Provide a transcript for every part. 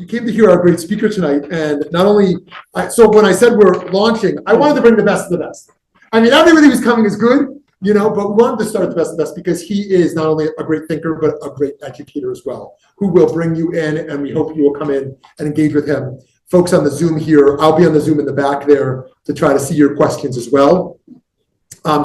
you came to hear our great speaker tonight, and not only, so when I said we're launching, I wanted to bring the best of the best. I mean, everybody who's coming is good, but we wanted to start the best of the best because he is not only a great thinker, but a great educator as well, who will bring you in, and we hope you will come in and engage with him. Folks on the Zoom here, I'll be on the Zoom in the back there to try to see your questions as well.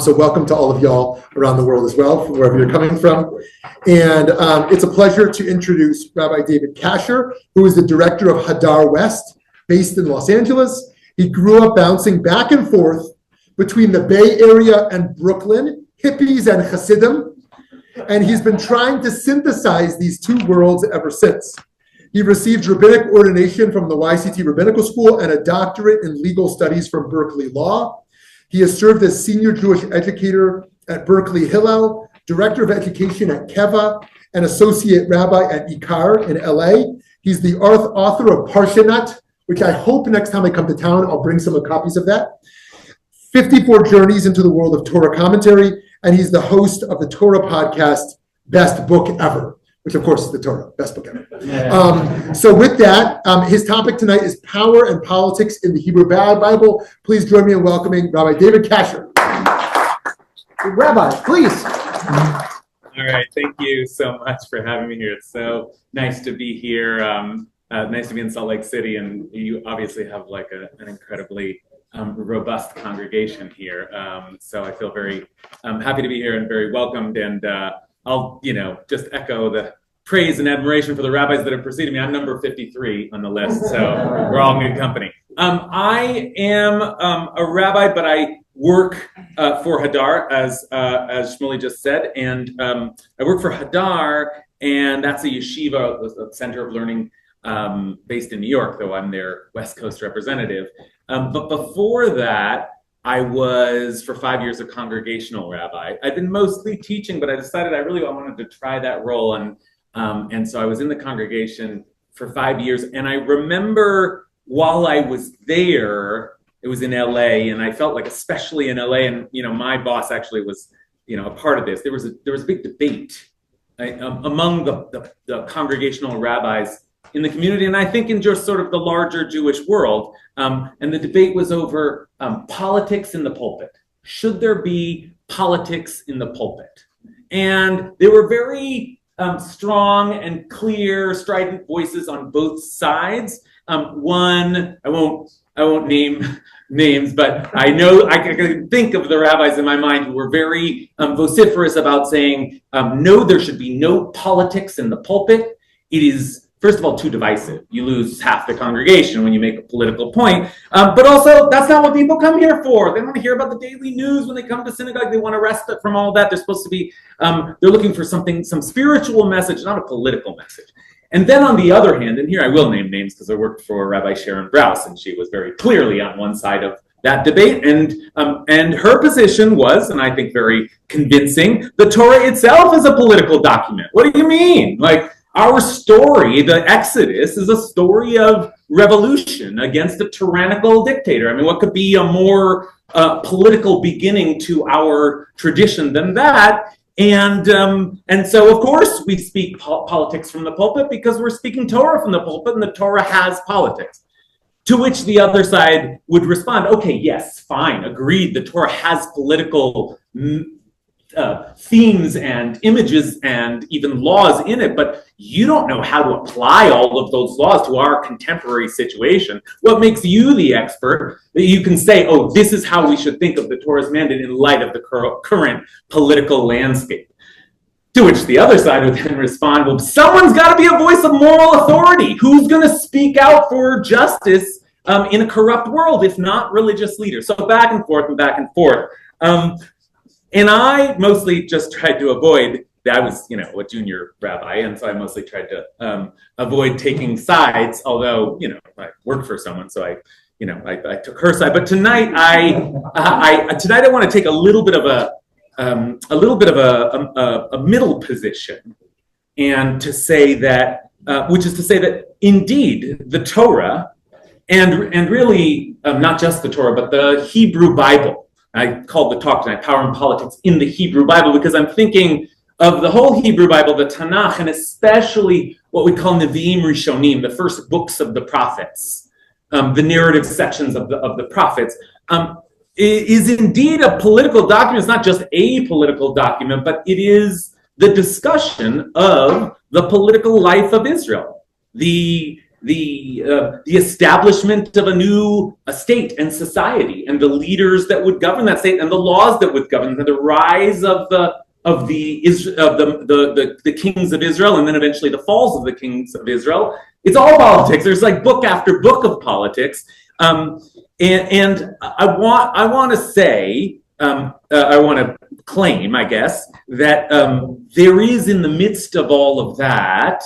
So welcome to all of y'all around the world as well, from wherever you're coming from. And it's a pleasure to introduce Rabbi David Kasher, who is the Director of Hadar West, based in Los Angeles. He grew up bouncing back and forth between the Bay Area and Brooklyn, hippies and Hassidim, and he's been trying to synthesize these two worlds ever since. He received rabbinic ordination from the YCT Rabbinical School and a doctorate in legal studies from Berkeley Law. He has served as Senior Jewish Educator at Berkeley Hillel, Director of Education at Kevah, and Associate Rabbi at IKAR in LA. He's the author of ParshaNut, which I hope next time I come to town, I'll bring some copies of that. 54 Journeys into the World of Torah Commentary, and he's the host of the Torah podcast, Best Book Ever, which of course is the Torah, best book ever. Yeah. So with that, his topic tonight is power and politics in the Hebrew Bible. Please join me in welcoming Rabbi David Kasher. Rabbi, please. All right, thank you so much for having me here. It's so nice to be here. Nice to be in Salt Lake City, and you obviously have like an incredibly robust congregation here. So I feel very happy to be here and very welcomed. And I'll, just echo the praise and admiration for the rabbis that have preceded me. I'm number 53 on the list, so we're all in good company. I am a rabbi, but I work for Hadar, as Shmuley just said, and I work for Hadar, and that's a yeshiva, a center of learning based in New York, though I'm their West Coast representative. But before that, I was for 5 years a congregational rabbi. I've been mostly teaching, but I decided I wanted to try that role, and so I was in the congregation for 5 years. And I remember while I was there, it was in LA, and I felt like, especially in LA, and my boss actually was a part of this. There was a big debate among the congregational rabbis in the community, and I think in just sort of the larger Jewish world. And the debate was over politics in the pulpit. Should there be politics in the pulpit? And there were very strong and clear, strident voices on both sides. One, I won't name names, but I know I can think of the rabbis in my mind who were very vociferous about saying, no, there should be no politics in the pulpit. It is, first of all, too divisive. You lose half the congregation when you make a political point. But also, that's not what people come here for. They want to hear about the daily news when they come to synagogue. They want to rest from all that. They're supposed to be, they're looking for some spiritual message, not a political message. And then on the other hand, and here I will name names because I worked for Rabbi Sharon Brous, and she was very clearly on one side of that debate. And her position was, and I think very convincing, the Torah itself is a political document. What do you mean? Like, our story, the Exodus, is a story of revolution against a tyrannical dictator. I mean, what could be a more political beginning to our tradition than that? And so, of course, we speak politics from the pulpit because we're speaking Torah from the pulpit, and the Torah has politics. To which the other side would respond, okay, yes, fine, agreed, the Torah has political themes and images and even laws in it, but you don't know how to apply all of those laws to our contemporary situation. What makes you the expert that you can say, oh, this is how we should think of the Torah's mandate in light of the current political landscape? To which the other side would then respond, well, someone's got to be a voice of moral authority. Who's going to speak out for justice in a corrupt world, if not religious leaders? So back and forth and back and forth. And I mostly just tried to avoid, I was, a junior rabbi, and so I mostly tried to avoid taking sides, although, I worked for someone, so I took her side. But tonight, I want to take a little bit of a middle position, and to say that, which is to say that indeed the Torah, and really not just the Torah, but the Hebrew Bible. I called the talk tonight, Power and Politics in the Hebrew Bible, because I'm thinking of the whole Hebrew Bible, the Tanakh, and especially what we call Nevi'im Rishonim, the first books of the prophets, the narrative sections of the prophets, is indeed a political document. It's not just a political document, but it is the discussion of the political life of Israel, the establishment of a new state and society, and the leaders that would govern that state, and the laws that would govern, the rise of the kings of Israel, and then eventually the falls of the kings of Israel. It's all politics. There's like book after book of politics, and I want to say, I want to claim, I guess, that there is in the midst of all of that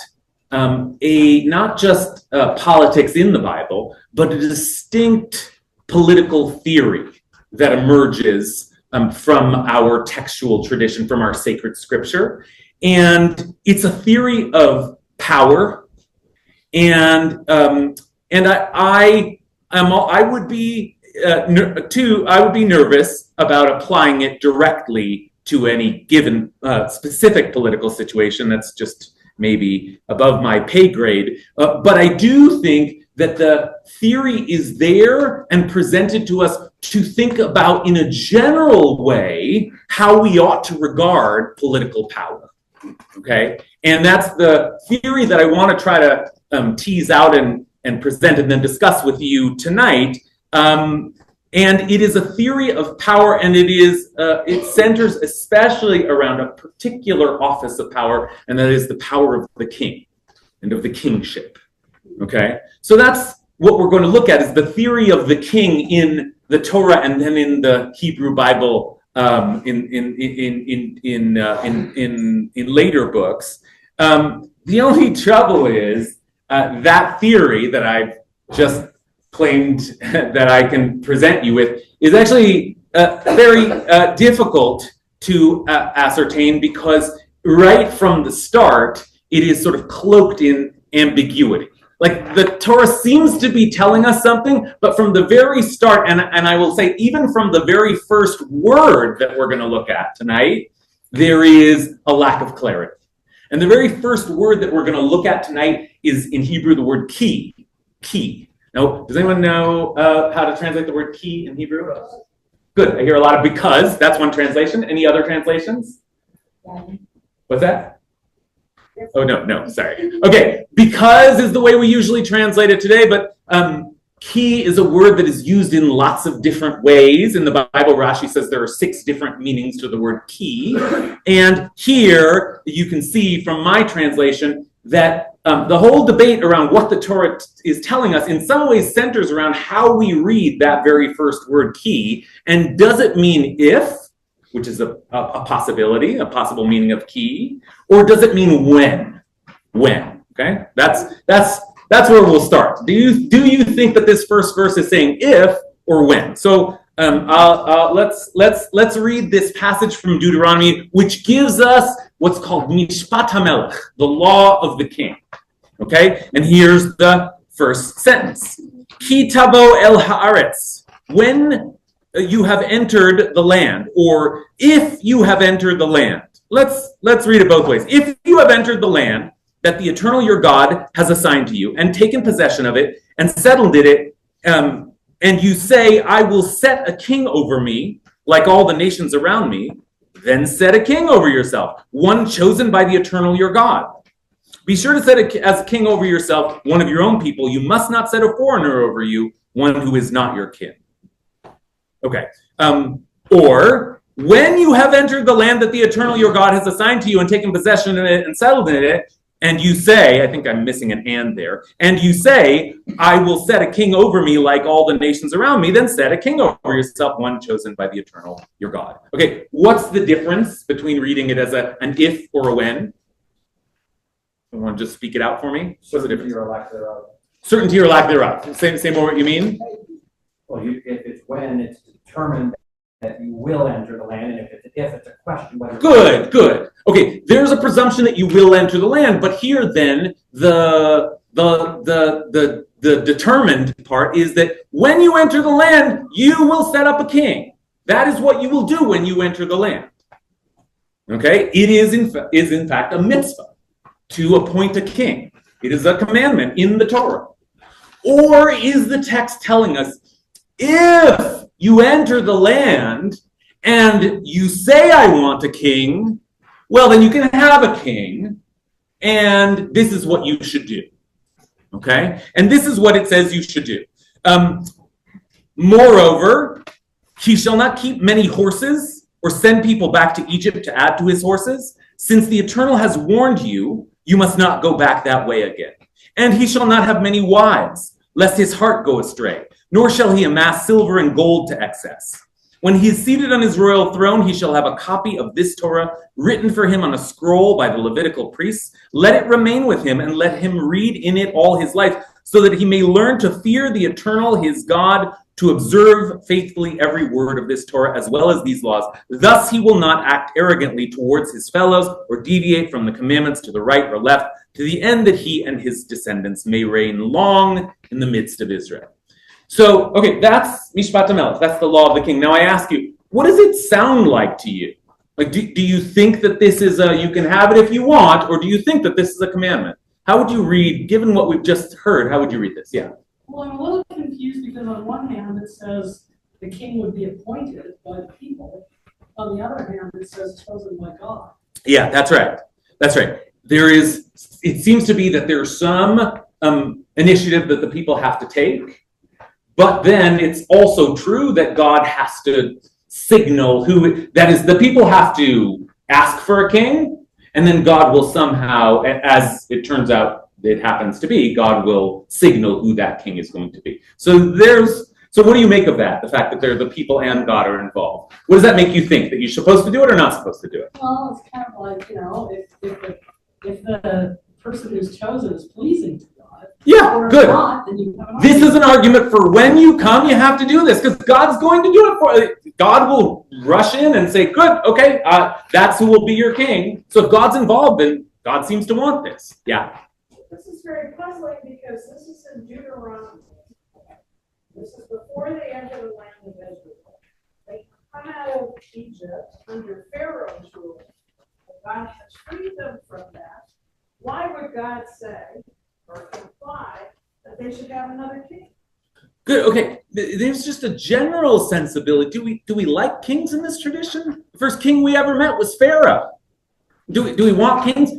not just politics in the Bible, but a distinct political theory that emerges from our textual tradition, from our sacred scripture. And it's a theory of power. And I would be nervous about applying it directly to any given specific political situation. That's just maybe above my pay grade. But I do think that the theory is there and presented to us to think about in a general way how we ought to regard political power. Okay? And that's the theory that I want to try to tease out and present and then discuss with you tonight. And it is a theory of power, and it centers especially around a particular office of power, and that is the power of the king and of the kingship. Okay, so that's what we're going to look at, is the theory of the king in the Torah and then in the Hebrew Bible in later books. The only trouble is that theory that I've just claimed that I can present you with is actually very difficult to ascertain, because right from the start, it is sort of cloaked in ambiguity. Like the Torah seems to be telling us something, but from the very start, and I will say even from the very first word that we're going to look at tonight, there is a lack of clarity. And the very first word that we're going to look at tonight is in Hebrew the word ki. Now, does anyone know how to translate the word ki in Hebrew? Good. I hear a lot of because. That's one translation. Any other translations? What's that? Oh, no, sorry. Okay, because is the way we usually translate it today, but ki is a word that is used in lots of different ways. In the Bible, Rashi says there are 6 different meanings to the word ki. And here you can see from my translation that the whole debate around what the Torah is telling us in some ways centers around how we read that very first word ki, and does it mean if, which is a possibility, a possible meaning of ki, or does it mean when? When? Okay, that's where we'll start. Do you think that this first verse is saying if or when? So let's read this passage from Deuteronomy, which gives us what's called Mishpat HaMelech, the law of the king. Okay, and here's the first sentence: Ki tavo el haaretz, when you have entered the land, or if you have entered the land. Let's read it both ways. If you have entered the land that the Eternal your God has assigned to you, and taken possession of it, and settled it, and you say, I will set a king over me, like all the nations around me, then set a king over yourself, one chosen by the Eternal your God. Be sure to set as a king over yourself one of your own people. You must not set a foreigner over you, one who is not your kin. Okay. Or when you have entered the land that the Eternal your God has assigned to you and taken possession of it and settled in it, and you say, I think I'm missing an and there, and you say, I will set a king over me like all the nations around me, then set a king over yourself, one chosen by the Eternal your God. Okay, what's the difference between reading it as an if or a when? Someone just speak it out for me? What's the difference? Certainty or lack thereof. Certainty or lack thereof. Say more what you mean? Well, if it's when, it's determined that you will enter the land, and if it's a question whether. Good. Okay, there's a presumption that you will enter the land, but here then the determined part is that when you enter the land, you will set up a king. That is what you will do when you enter the land. Okay, it is in fact a mitzvah to appoint a king? It is a commandment in the Torah. Or is the text telling us, if you enter the land and you say, I want a king, well, then you can have a king, and this is what you should do. Okay? And this is what it says you should do. Moreover, he shall not keep many horses or send people back to Egypt to add to his horses. Since the Eternal has warned you, you must not go back that way again. And he shall not have many wives, lest his heart go astray, nor shall he amass silver and gold to excess. When he is seated on his royal throne, he shall have a copy of this Torah written for him on a scroll by the Levitical priests. Let it remain with him, and let him read in it all his life, so that he may learn to fear the Eternal, his God, to observe faithfully every word of this Torah, as well as these laws. Thus he will not act arrogantly towards his fellows, or deviate from the commandments to the right or left, to the end that he and his descendants may reign long in the midst of Israel. So, okay, that's Mishpat HaMelech. That's the law of the king. Now I ask you, what does it sound like to you? Like, do you think that this is you can have it if you want, or do you think that this is a commandment? How would you read, given what we've just heard, how would you read this? Yeah. Well, I'm a little confused because on one hand it says the king would be appointed by the people. On the other hand, it says chosen by God. Yeah, that's right. That's right. It seems to be that there's some initiative that the people have to take. But then it's also true that God has to signal that is, the people have to ask for a king, and then God will somehow, as it turns out it happens to be, God will signal who that king is going to be. So what do you make of that? The fact that the people and God are involved. What does that make you think? That you're supposed to do it or not supposed to do it? Well, it's kind of like, if the person who's chosen is pleasing to God. Yeah, or good. Not, then you have This is an argument for when you come, you have to do this, because God's going to do it for you. God will rush in and say, good, okay, that's who will be your king. So if God's involved, then God seems to want this. Yeah. This is very puzzling because this is in Deuteronomy. This is before they enter the land of Israel. They come out of Egypt under Pharaoh's rule. God has freed them from that. Why would God say or imply that they should have another king? Good. Okay. There's just a general sensibility. Do we like kings in this tradition? The first king we ever met was Pharaoh. Do we want kings?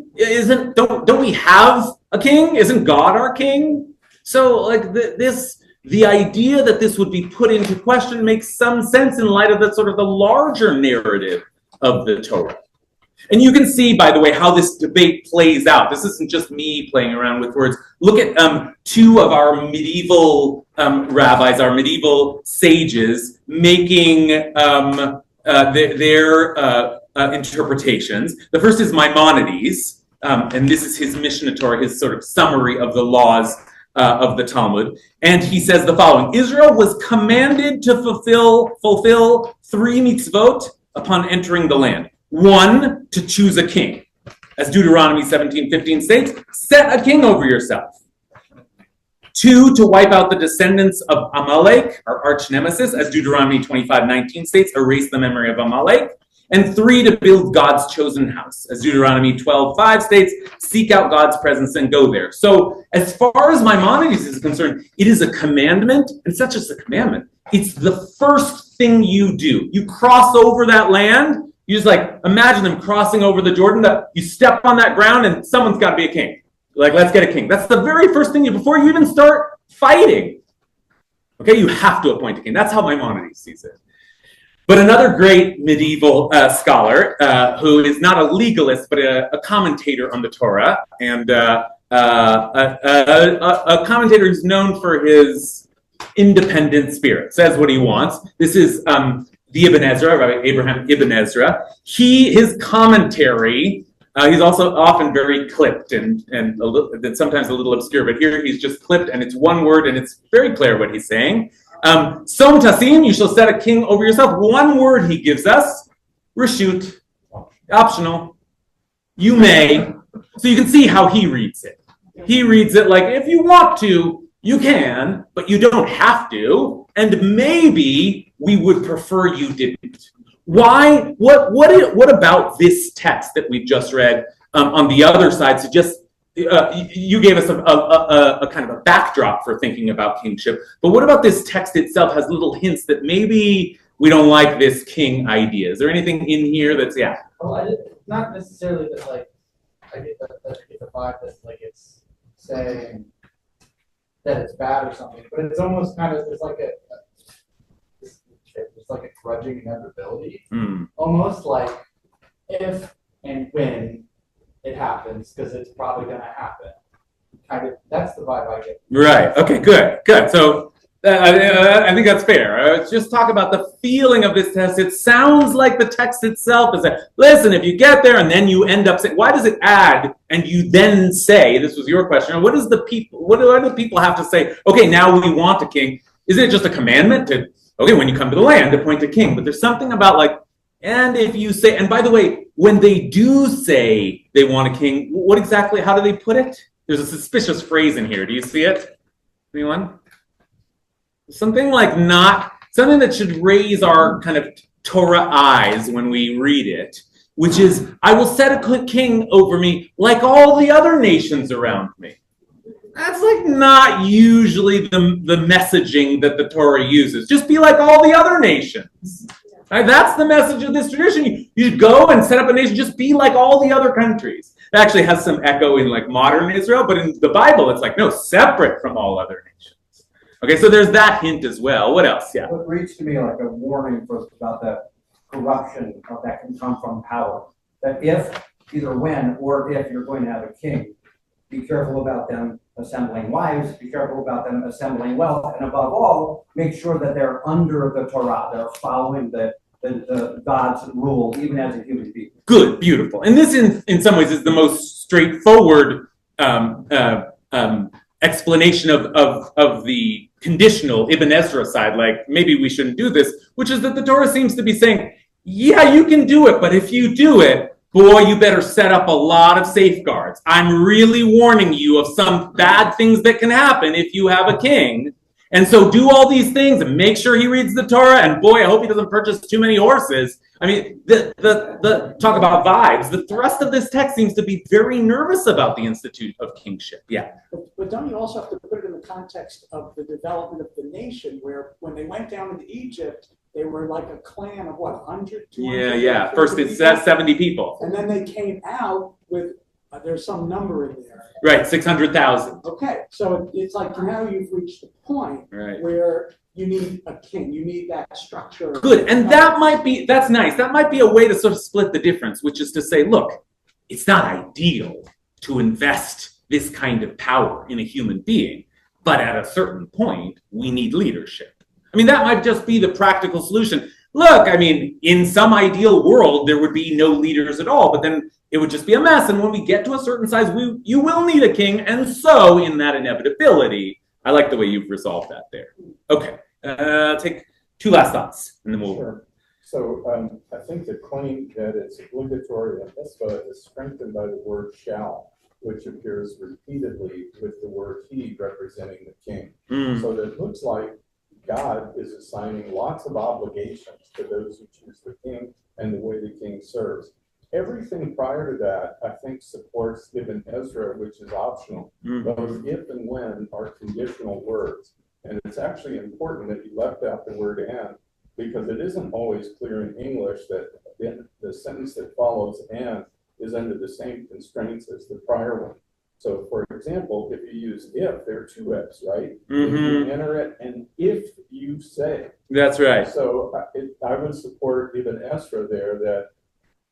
Don't we have a king? Isn't God our king? So like the idea that this would be put into question makes some sense in light of the sort of the larger narrative of the Torah. And you can see, by the way, how this debate plays out. This isn't just me playing around with words. Look at two of our medieval rabbis, our medieval sages, making their interpretations. The first is Maimonides, and this is his Mishnah Torah, his sort of summary of the laws of the Talmud. And he says the following: Israel was commanded to fulfill 3 mitzvot upon entering the land. 1, to choose a king. As Deuteronomy 17:15 states, set a king over yourself. 2, to wipe out the descendants of Amalek, our arch nemesis, as Deuteronomy 25:19 states, erase the memory of Amalek. And 3, to build God's chosen house. As Deuteronomy 12:5 states, seek out God's presence and go there. So as far as Maimonides is concerned, it is a commandment. And it's not just a commandment. It's the first thing you do. You cross over that land. You just imagine them crossing over the Jordan. You step on that ground and someone's got to be a king. Let's get a king. That's the very first thing before you even start fighting. Okay, you have to appoint a king. That's how Maimonides sees it. But another great medieval scholar who is not a legalist, but a commentator on the Torah, and a commentator who's known for his independent spirit, says what he wants. This is the Ibn Ezra, Rabbi Abraham Ibn Ezra. His commentary, he's also often very clipped and sometimes a little obscure, but here he's just clipped and it's one word and it's very clear what he's saying. Som tasim, you shall set a king over yourself. One word he gives us, reshut, optional. You may. So you can see how he reads it. He reads it like, if you want to, you can, but you don't have to. And maybe we would prefer you didn't. Why? What about this text that we've just read on the other side suggests you gave us a kind of a backdrop for thinking about kingship, but what about this text itself has little hints that maybe we don't like this king idea? Is there anything in here that's, yeah? Well, not necessarily that, like, I get the vibe that, like, it's saying that it's bad or something, but it's almost kind of, it's like a grudging inevitability. Almost like if and when it happens, because it's probably going to happen. Kind of, that's the vibe I get. Right. Okay, good. So I think that's fair. Let's just talk about the feeling of this text. It sounds like the text itself is that, listen, if you get there and then you end up saying, why does it add and you then say, this was your question, what do the people have to say, okay, now we want a king? Isn't it just a commandment to, okay, when you come to the land, appoint a king? But there's something about like, and if you say, and by the way, when they do say they want a king, what exactly, how do they put it? There's a suspicious phrase in here. Do you see it? Anyone? Something like something that should raise our kind of Torah eyes when we read it, which is, I will set a king over me like all the other nations around me. That's like not usually the messaging that the Torah uses. Just be like all the other nations. Right? That's the message of this tradition. You go and set up a nation, just be like all the other countries. It actually has some echo in like modern Israel, but in the Bible, it's like, no, separate from all other nations. Okay, so there's that hint as well. What else? Yeah. What reads to me like a warning for us about the corruption that can come from power. That either when or if you're going to have a king, be careful about them assembling wives, be careful about them assembling wealth, and above all, make sure that they're under the Torah, they're following the God's rule, even as a human being. Good, beautiful. And this, in some ways, is the most straightforward explanation of the conditional Ibn Ezra side. Like, maybe we shouldn't do this, which is that the Torah seems to be saying, yeah, you can do it, but if you do it, boy, you better set up a lot of safeguards. I'm really warning you of some bad things that can happen if you have a king. And so do all these things and make sure he reads the Torah. And boy, I hope he doesn't purchase too many horses. I mean, the talk about vibes. The thrust of this text seems to be very nervous about the institute of kingship. Yeah. But don't you also have to put it in the context of the development of the nation, where when they went down into Egypt, they were like a clan of what, 100, 200? Yeah. First it says 70 people. And then they came out with, there's some number in there. Right, 600,000. Okay, so it's like now you've reached the point where you need a king, you need that structure. Good, and that's nice. That might be a way to sort of split the difference, which is to say, look, it's not ideal to invest this kind of power in a human being, but at a certain point, we need leadership. I mean, that might just be the practical solution. Look, I mean, in some ideal world, there would be no leaders at all, but then it would just be a mess. And when we get to a certain size, you will need a king. And so in that inevitability, I like the way you've resolved that there. Okay, take two last thoughts and then we'll... Sure. So I think the claim that it's obligatory in mitzvah is strengthened by the word shall, which appears repeatedly with the word he representing the king. So that it looks like God is assigning lots of obligations to those who choose the king and the way the king serves. Everything prior to that, I think, supports Ibn Ezra, which is optional. Those if and when are conditional words. And it's actually important that you left out the word and, because it isn't always clear in English that the sentence that follows and is under the same constraints as the prior one. So, for example, if you use if, there are two ifs, right? If you enter it and if you say. That's right. So I would support Ibn Ezra there that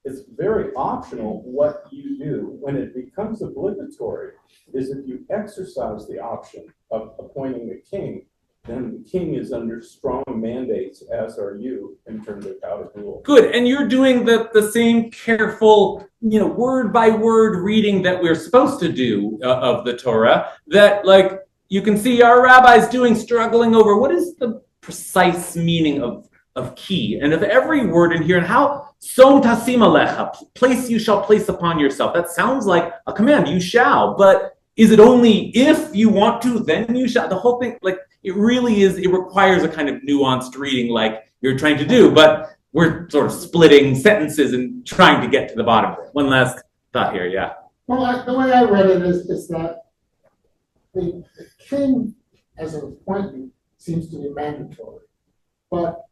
it's very optional what you do. When it becomes obligatory is if you exercise the option of appointing a king, then the king is under strong mandates, as are you, in terms of how to rule. Good, and you're doing the same careful, word by word reading that we're supposed to do of the Torah, that like you can see our rabbis struggling over what is the precise meaning of key and of every word in here, and how som tasim alecha, place you shall place upon yourself. That sounds like a command, you shall, but is it only if you want to, then you shall? The whole thing, like, it really is, it requires a kind of nuanced reading like you're trying to do, but we're sort of splitting sentences and trying to get to the bottom. One last thought here, yeah. Well, the way I read it is that the king as an appointment seems to be mandatory. But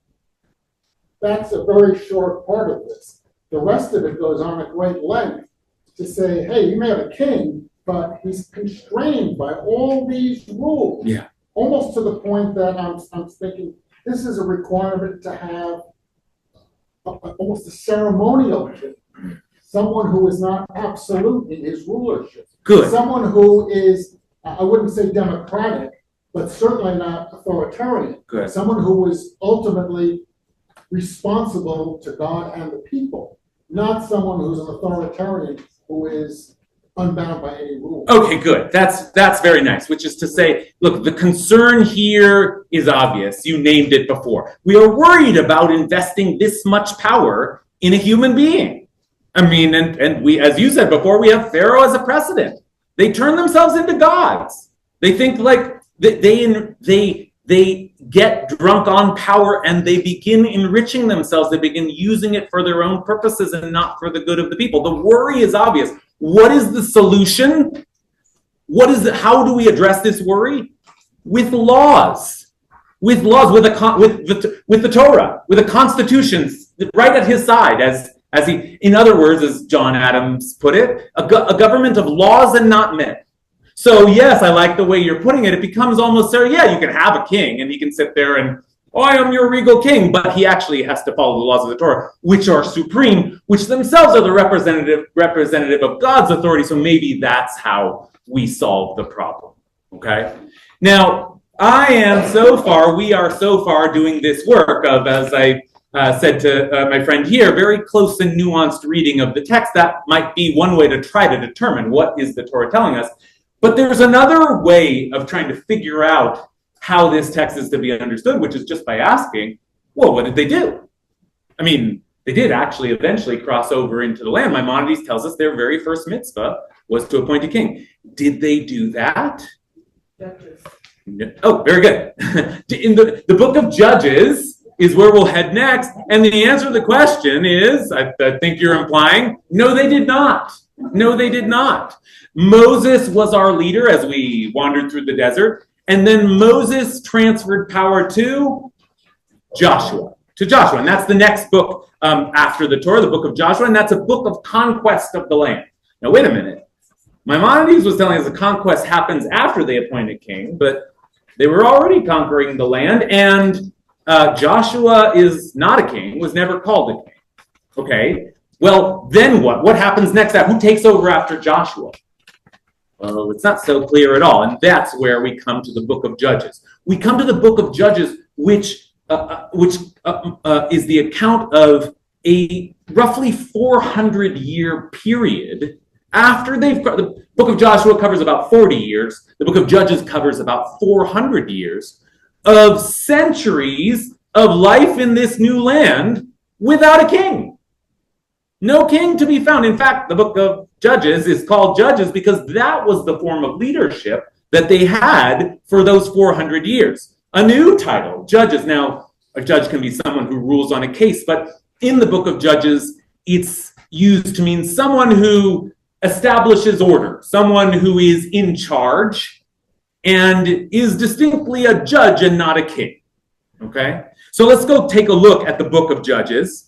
that's a very short part of this. The rest of it goes on at great length to say, hey, you may have a king, but he's constrained by all these rules. Yeah. Almost to the point that I'm thinking this is a requirement to have almost a ceremonial king. Someone who is not absolute in his rulership. Good. Someone who is, I wouldn't say democratic, but certainly not authoritarian. Good. Someone who is ultimately responsible to God and the people, not someone who's an authoritarian who is unbound by any rule. Okay, good. That's very nice, which is to say, look, the concern here is obvious. You named it before. We are worried about investing this much power in a human being. I mean, and we, as you said before, we have Pharaoh as a precedent. They turn themselves into gods. They think like they get drunk on power and they begin enriching themselves. They begin using it for their own purposes and not for the good of the people. The worry is obvious. What is the solution? How do we address this worry? With laws. With laws, with the Torah, with a constitution right at his side, as he, in other words, as John Adams put it, a government of laws and not men. So yes, I like the way you're putting it. It becomes almost, yeah, you can have a king and he can sit there and, oh, I am your regal king, but he actually has to follow the laws of the Torah, which are supreme, which themselves are the representative of God's authority. So maybe that's how we solve the problem. Okay. Now, we are so far doing this work of, as I said to my friend here, very close and nuanced reading of the text. That might be one way to try to determine what is the Torah telling us. But there's another way of trying to figure out how this text is to be understood, which is just by asking, well, what did they do? I mean, they did actually eventually cross over into the land. Maimonides tells us their very first mitzvah was to appoint a king. Did they do that? Judges. Oh, very good. In the book of Judges is where we'll head next. And the answer to the question is, I think you're implying, no, they did not. No, they did not. Moses was our leader as we wandered through the desert. And then Moses transferred power to Joshua. And that's the next book after the Torah, the book of Joshua. And that's a book of conquest of the land. Now, wait a minute. Maimonides was telling us the conquest happens after they appoint a king, but they were already conquering the land. And Joshua is not a king, was never called a king. Okay. Well, then what? What happens next? Who takes over after Joshua? Well, it's not so clear at all. And that's where we come to the book of Judges. We come to the book of Judges, which is the account of a roughly 400-year period after the book of Joshua covers about 40 years. The book of Judges covers about 400 years of centuries of life in this new land without a king. No king to be found. In fact, the book of Judges is called Judges because that was the form of leadership that they had for those 400 years. A new title, Judges. Now, a judge can be someone who rules on a case, but in the book of Judges, it's used to mean someone who establishes order, someone who is in charge and is distinctly a judge and not a king. Okay? So let's go take a look at the book of Judges.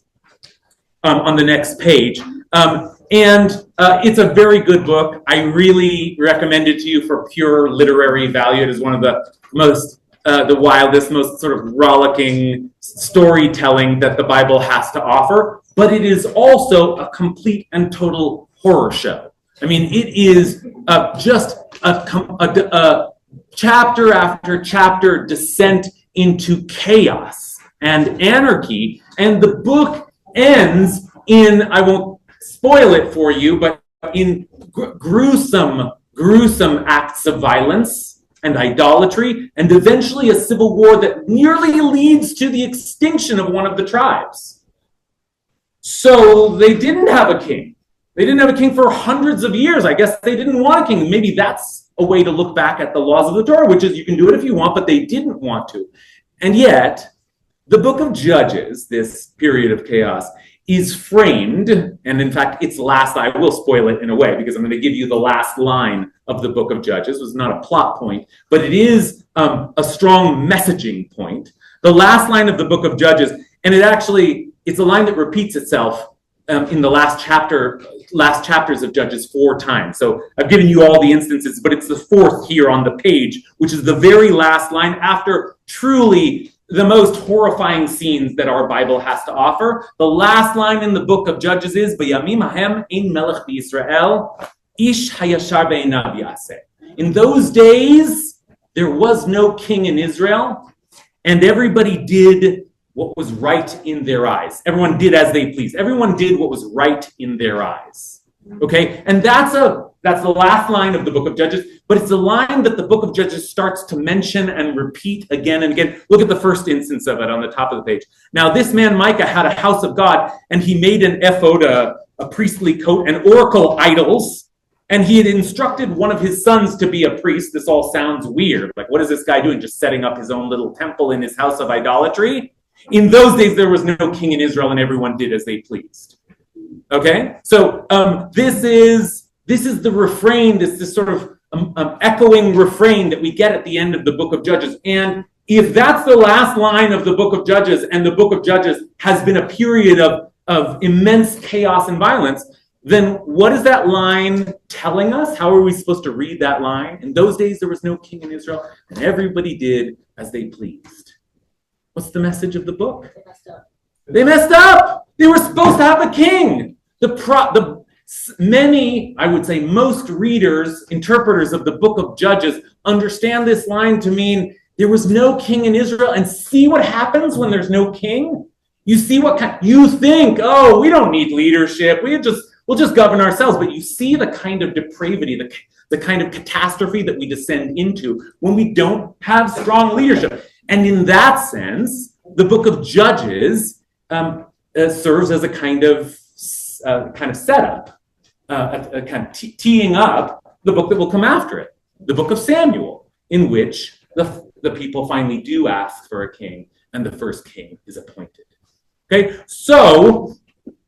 On the next page. It's a very good book. I really recommend it to you for pure literary value. It is one of the most, the wildest, most sort of rollicking storytelling that the Bible has to offer. But it is also a complete and total horror show. I mean, it is just a chapter after chapter descent into chaos and anarchy. And the book ends in, I won't spoil it for you, but in gruesome acts of violence and idolatry, and eventually a civil war that nearly leads to the extinction of one of the tribes. So they didn't have a king. They didn't have a king for hundreds of years. I guess they didn't want a king. Maybe that's a way to look back at the laws of the Torah, which is you can do it if you want, but they didn't want to. And yet, the book of Judges, this period of chaos, is framed, and in fact, its last, I will spoil it in a way, because I'm going to give you the last line of the book of Judges. It was not a plot point, but it is a strong messaging point. The last line of the book of Judges, and it's a line that repeats itself in the last chapters of Judges 4 times. So I've given you all the instances, but it's the 4th here on the page, which is the very last line after truly the most horrifying scenes that our Bible has to offer. The last line in the book of Judges is, "V'yamim hahem ein melech b'Yisrael, ish hayashar be'einav yaseh." In those days, there was no king in Israel, and everybody did what was right in their eyes. Everyone did as they pleased. Everyone did what was right in their eyes. Okay? And that's the last line of the book of Judges, but it's a line that the book of Judges starts to mention and repeat again and again. Look at the first instance of it on the top of the page. Now, this man Micah had a house of God, and he made an ephod, a priestly coat, and oracle idols, and he had instructed one of his sons to be a priest. This all sounds weird. Like, what is this guy doing? Just setting up his own little temple in his house of idolatry? In those days, there was no king in Israel, and everyone did as they pleased. Okay? So this is the refrain, this sort of echoing refrain that we get at the end of the book of Judges. And if that's the last line of the book of Judges, and the book of Judges has been a period of immense chaos and violence, then what is that line telling us? How are we supposed to read that line? In those days, there was no king in Israel, and everybody did as they pleased. What's the message of the book? They messed up. They messed up. They were supposed to have a king. Many, I would say most readers, interpreters of the book of Judges understand this line to mean there was no king in Israel. And see what happens when there's no king? You see you think, oh, we don't need leadership. We'll just govern ourselves. But you see the kind of depravity, the kind of catastrophe that we descend into when we don't have strong leadership. And in that sense, the book of Judges serves as a kind of setup, a kind of teeing up the book that will come after it, the book of Samuel, in which the people finally do ask for a king, and the first king is appointed. Okay, so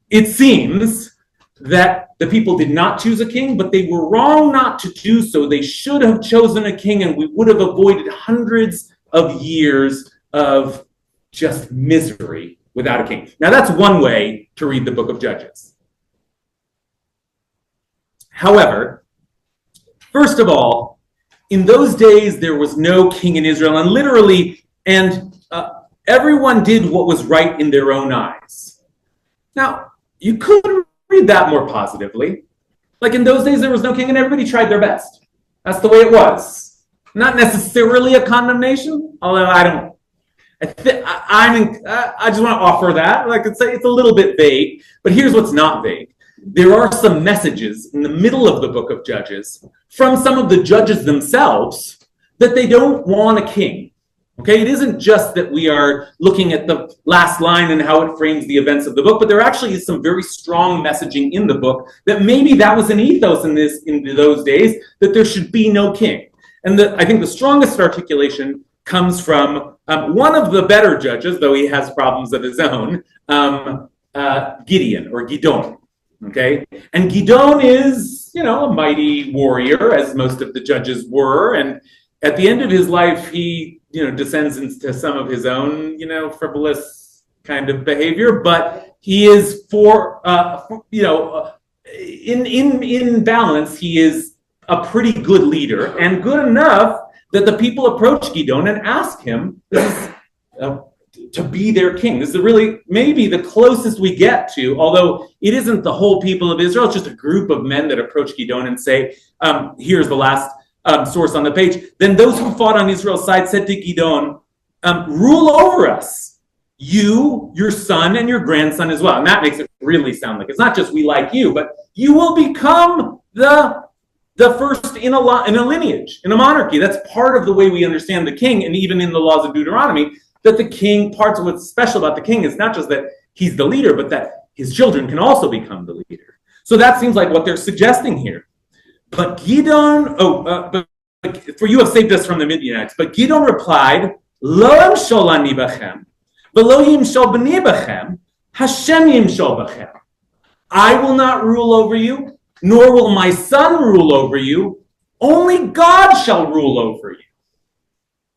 it seems that the people did not choose a king, but they were wrong not to do so. They should have chosen a king, and we would have avoided hundreds of years of just misery without a king. Now, that's one way to read the book of Judges. However, first of all, in those days, there was no king in Israel, and literally, everyone did what was right in their own eyes. Now, you could read that more positively. Like, in those days, there was no king, and everybody tried their best. That's the way it was. Not necessarily a condemnation, although I just want to offer that. Like, it's a little bit vague, but here's what's not vague. There are some messages in the middle of the book of Judges from some of the judges themselves that they don't want a king. Okay, it isn't just that we are looking at the last line and how it frames the events of the book, but there actually is some very strong messaging in the book that maybe that was an ethos in those days, that there should be no king. And I think the strongest articulation comes from one of the better judges, though he has problems of his own, Gideon or Gidon. Okay, and Gidon is, a mighty warrior, as most of the judges were, and at the end of his life, he, descends into some of his own, frivolous kind of behavior, but he is in balance, he is a pretty good leader, and good enough that the people approach Gidon and ask him to be their king. This is really maybe the closest we get to, although it isn't the whole people of Israel, it's just a group of men that approach Gidon and say, here's the last source on the page. Then those who fought on Israel's side said to Gidon, rule over us, you, your son, and your grandson as well. And that makes it really sound like it's not just we like you, but you will become the first in a lineage, in a monarchy. That's part of the way we understand the king, and even in the laws of Deuteronomy, that the king, parts of what's special about the king is not just that he's the leader, but that his children can also become the leader. So that seems like what they're suggesting here. But Gidon, for you have saved us from the Midianites. But Gidon replied, Lo emshol ani bachem, v'lo yimshol b'ni bachem, Hashem yimshol b'chem. I will not rule over you, nor will my son rule over you. Only God shall rule over you.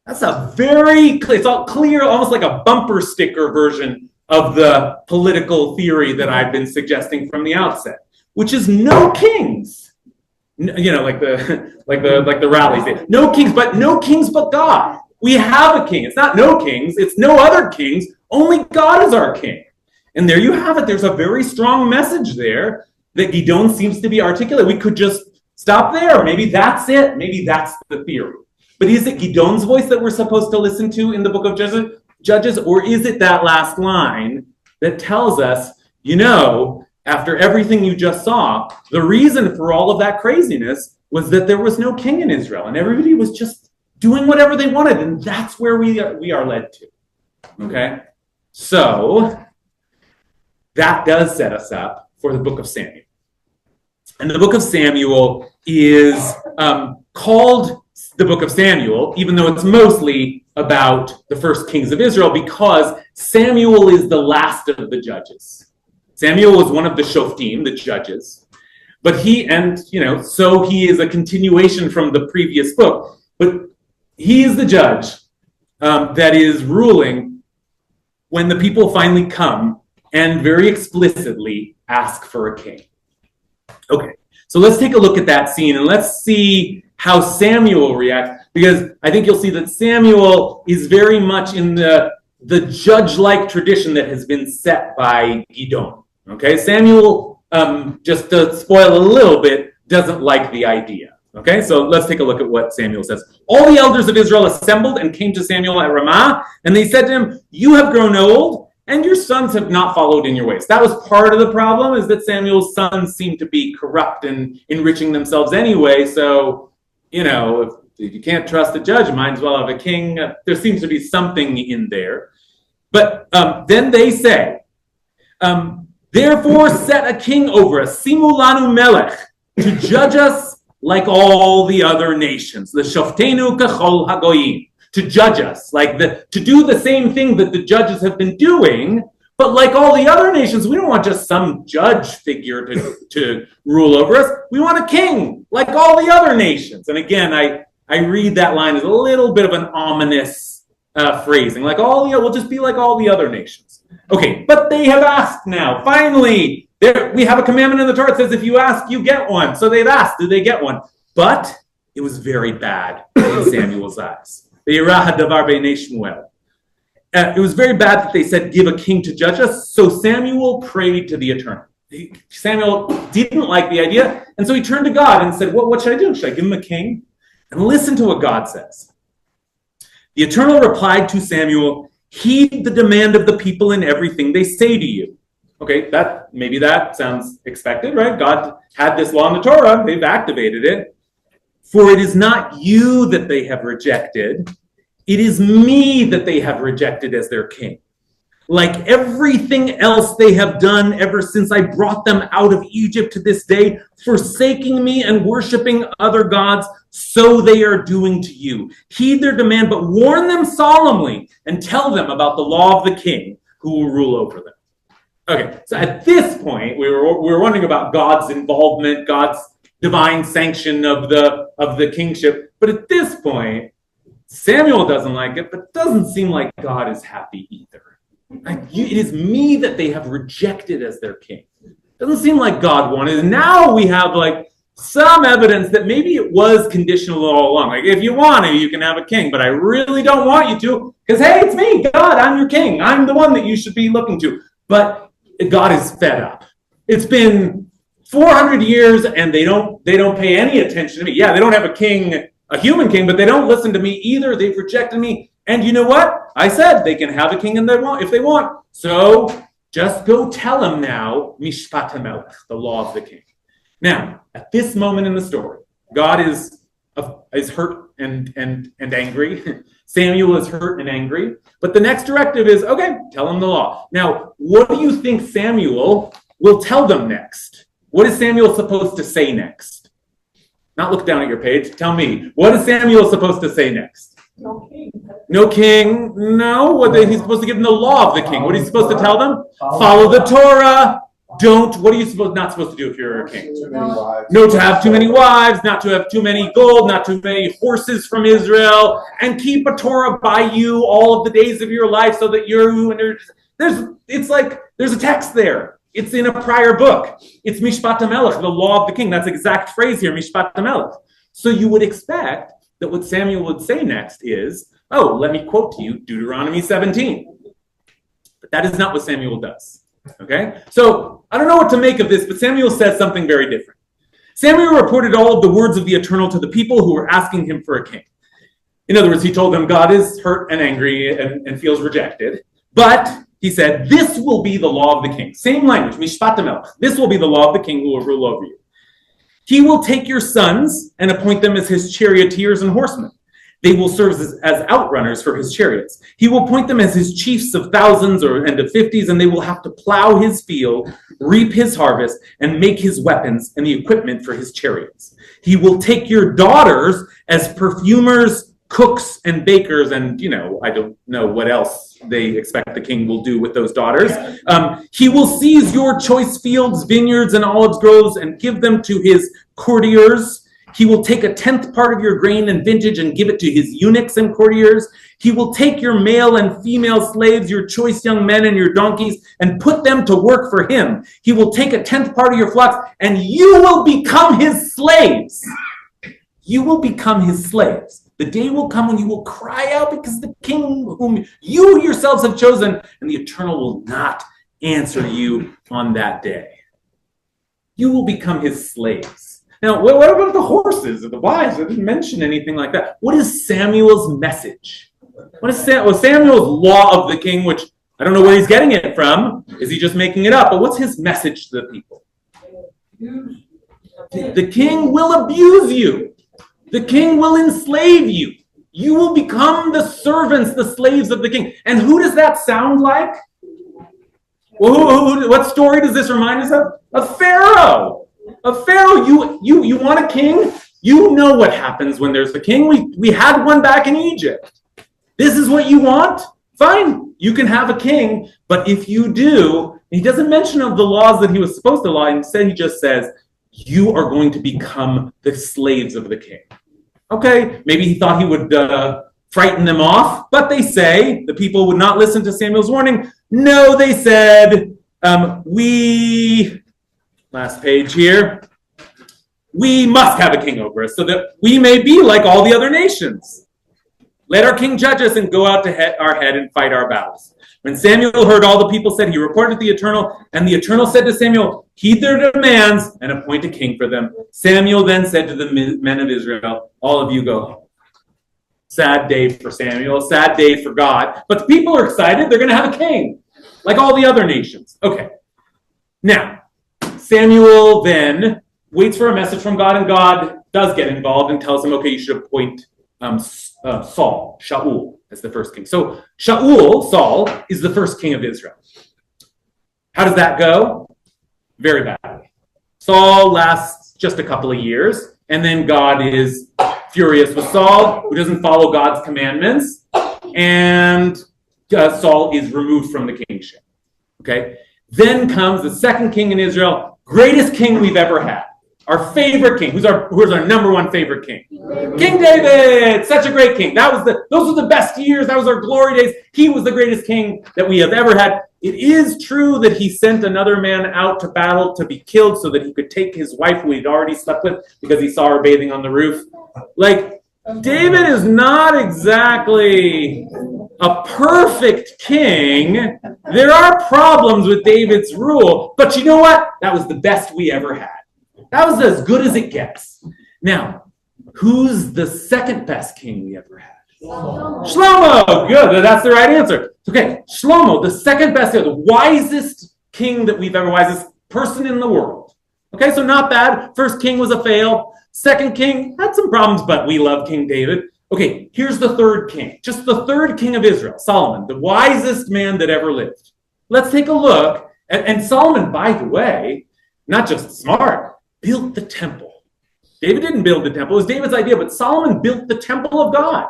That's a very clear, it's all clear, almost like a bumper sticker version of the political theory that I've been suggesting from the outset, which is no kings. You know, like the rallies say, no kings but God. We have a king. It's not no kings, it's no other kings. Only God is our king. And there you have it. There's a very strong message there that Gidon seems to be articulate. We could just stop there. Maybe that's it. Maybe that's the theory. But is it Gidon's voice that we're supposed to listen to in the book of Judges, or is it that last line that tells us, you know, after everything you just saw, the reason for all of that craziness was that there was no king in Israel, and everybody was just doing whatever they wanted, and that's where we are led to. Okay? So, that does set us up for the book of Samuel. And the book of Samuel is called the book of Samuel, even though it's mostly about the first kings of Israel, because Samuel is the last of the judges. Samuel was one of the Shoftim, the judges, but he is a continuation from the previous book, but he is the judge that is ruling when the people finally come and very explicitly ask for a king. Okay, so let's take a look at that scene and let's see how Samuel reacts, because I think you'll see that Samuel is very much in the judge-like tradition that has been set by Gidon. Okay, Samuel, just to spoil a little bit, doesn't like the idea. Okay, so let's take a look at what Samuel says. All the elders of Israel assembled and came to Samuel at Ramah, and they said to him, "You have grown old, and your sons have not followed in your ways." That was part of the problem, is that Samuel's sons seemed to be corrupt and enriching themselves anyway. So, you know, if you can't trust a judge, might as well have a king. There seems to be something in there. But then they say, "Therefore set a king over us, Simu lanu melech, to judge us like all the other nations. The shoftenu kachol hagoyim." To judge us, to do the same thing that the judges have been doing, but like all the other nations, we don't want just some judge figure to rule over us. We want a king, like all the other nations. And again, I read that line as a little bit of an ominous phrasing, we'll just be like all the other nations. Okay, but they have asked now. Finally, we have a commandment in the Torah that says if you ask, you get one. So they've asked, did they get one? But it was very bad in Samuel's eyes. It was very bad that they said, give a king to judge us. So Samuel prayed to the Eternal. Samuel didn't like the idea, and so he turned to God and said, what should I do? Should I give him a king? And listen to what God says. The Eternal replied to Samuel, heed the demand of the people in everything they say to you. Okay, maybe that sounds expected, right? God had this law in the Torah. They've activated it. For it is not you that they have rejected. It is me that they have rejected as their king. Like everything else they have done ever since I brought them out of Egypt to this day, forsaking me and worshiping other gods, so they are doing to you. Heed their demand, but warn them solemnly and tell them about the law of the king who will rule over them. Okay, so at this point, we were wondering about God's involvement, God's divine sanction of the kingship. But at this point, Samuel doesn't like it, but it doesn't seem like God is happy either. It is me that they have rejected as their king. Doesn't seem like God wanted. And now we have some evidence that maybe it was conditional all along. If you want to, you can have a king, but I really don't want you to, because hey, it's me, God, I'm your king. I'm the one that you should be looking to. But God is fed up. It's been 400 years and they don't pay any attention to me. Yeah, they don't have a king, a human king, but they don't listen to me either. They've rejected me. And you know what? I said they can have a king if they want. So just go tell them now, Mishpat HaMelech, the law of the king. Now, at this moment in the story, God is hurt and angry. Samuel is hurt and angry. But the next directive is, okay, tell them the law. Now, what do you think Samuel will tell them next? What is Samuel supposed to say next? Not look down at your page. Tell me, what is Samuel supposed to say next? No king. No king. No. He's supposed to give them the law of the king. What are you supposed to tell them? Follow the Torah. Don't. What are you not supposed to do if you're a king? Too many wives. No, to have too many wives, not to have too many gold, not too many horses from Israel, and keep a Torah by you all of the days of your life, so that there's a text there. It's in a prior book. It's Mishpat HaMelech, the law of the king. That's the exact phrase here, Mishpat HaMelech. So you would expect that what Samuel would say next is, let me quote to you Deuteronomy 17. But that is not what Samuel does. Okay? So I don't know what to make of this, but Samuel says something very different. Samuel reported all of the words of the Eternal to the people who were asking him for a king. In other words, he told them God is hurt and angry and feels rejected. But he said, this will be the law of the king. Same language, Mishpat HaMelech. This will be the law of the king who will rule over you. He will take your sons and appoint them as his charioteers and horsemen. They will serve as outrunners for his chariots. He will appoint them as his chiefs of thousands and of 50s, and they will have to plow his field, reap his harvest, and make his weapons and the equipment for his chariots. He will take your daughters as perfumers, cooks, and bakers, and, I don't know what else they expect the king will do with those daughters. He will seize your choice fields, vineyards, and olive groves and give them to his courtiers. He will take 1/10 part of your grain and vintage and give it to his eunuchs and courtiers. He will take your male and female slaves, your choice young men and your donkeys, and put them to work for him. He will take 1/10 part of your flocks, and you will become his slaves. You will become his slaves. The day will come when you will cry out because the king whom you yourselves have chosen, and the Eternal will not answer you on that day. You will become his slaves. Now, what about the horses or the wives? I didn't mention anything like that. What is Samuel's message? What is Samuel's law of the king, which I don't know where he's getting it from. Is he just making it up? But what's his message to the people? The king will abuse you. The king will enslave you. You will become the servants, the slaves of the king. And who does that sound like? Well, what story does this remind us of? Of Pharaoh. Of Pharaoh. You want a king? You know what happens when there's a king. We had one back in Egypt. This is what you want? Fine. You can have a king. But if you do, he doesn't mention of the laws that he was supposed to law. Instead, he just says, you are going to become the slaves of the king. Okay, maybe he thought he would frighten them off, but they say the people would not listen to Samuel's warning. No, they said, last page here, we must have a king over us so that we may be like all the other nations. Let our king judge us and go out to our head and fight our battles. When Samuel heard all the people said, he reported to the Eternal, and the Eternal said to Samuel, heed their demands and appoint a king for them. Samuel then said to the men of Israel, all of you go home. Sad day for Samuel, sad day for God. But the people are excited. They're going to have a king, like all the other nations. Okay. Now, Samuel then waits for a message from God, and God does get involved and tells him, okay, you should appoint Saul, Shaul, as the first king. So Saul, is the first king of Israel. How does that go? Very badly. Saul lasts just a couple of years, and then God is furious with Saul, who doesn't follow God's commandments, and Saul is removed from the kingship. Okay? Then comes the second king in Israel, greatest king we've ever had. Our favorite king. Who's our number one favorite king? King David! Such a great king. Those were the best years. That was our glory days. He was the greatest king that we have ever had. It is true that he sent another man out to battle to be killed so that he could take his wife who he'd already slept with because he saw her bathing on the roof. Like, David is not exactly a perfect king. There are problems with David's rule, but you know what? That was the best we ever had. That was as good as it gets. Now, who's the second best king we ever had? Shlomo. Good. That's the right answer. Okay, Shlomo, the second best, the wisest king that we've ever, wisest person in the world. Okay, so not bad. First king was a fail. Second king had some problems, but we love King David. Okay, here's the third king. Just the third king of Israel, Solomon, the wisest man that ever lived. Let's take a look. And Solomon, by the way, not just smart, built the temple. David didn't build the temple. It was David's idea, but Solomon built the temple of God.